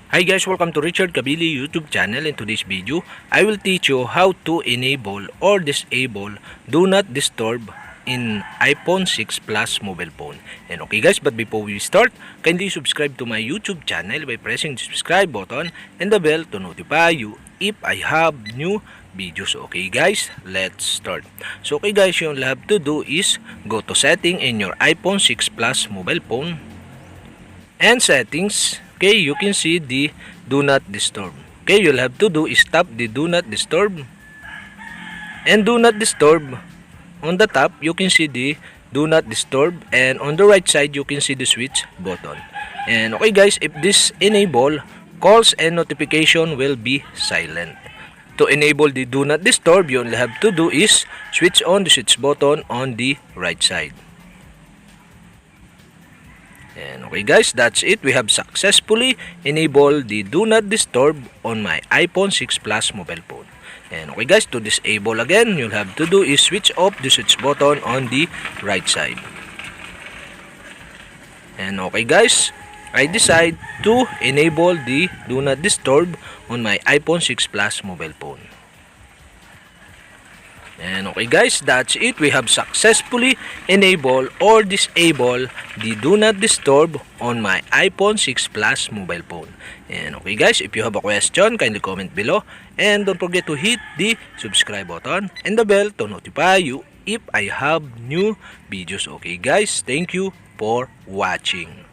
Hi guys, welcome to Richard Cabile YouTube channel. In today's video, I will teach you how to enable or disable Do Not Disturb in iPhone 6 Plus mobile phone. And okay guys, but before we start, kindly subscribe to my YouTube channel by pressing the subscribe button and the bell to notify you if I have new videos. Okay guys, let's start. So okay guys, you'll have to do is go to setting in your iPhone 6 Plus mobile phone and settings. Okay, you can see the do not disturb. Okay, you'll have to do is tap the do not disturb, and do not disturb on the top you can see the do not disturb, and on the right side you can see the switch button. And okay guys, if this enable, calls and notification will be silent. To enable the do not disturb, you only have to do is switch on the switch button on the right side. And okay guys, that's it. We have successfully enabled the do not disturb on my iPhone 6 Plus mobile phone. And okay guys, to disable again, you'll have to do is switch off the switch button on the right side. And okay guys, I decide to enable the do not disturb on my iPhone 6 Plus mobile phone. And okay guys, that's it. We have successfully enabled or disabled the do not disturb on my iPhone 6 Plus mobile phone. And okay guys, if you have a question, kindly comment below. And don't forget to hit the subscribe button and the bell to notify you if I have new videos. Okay guys, thank you for watching.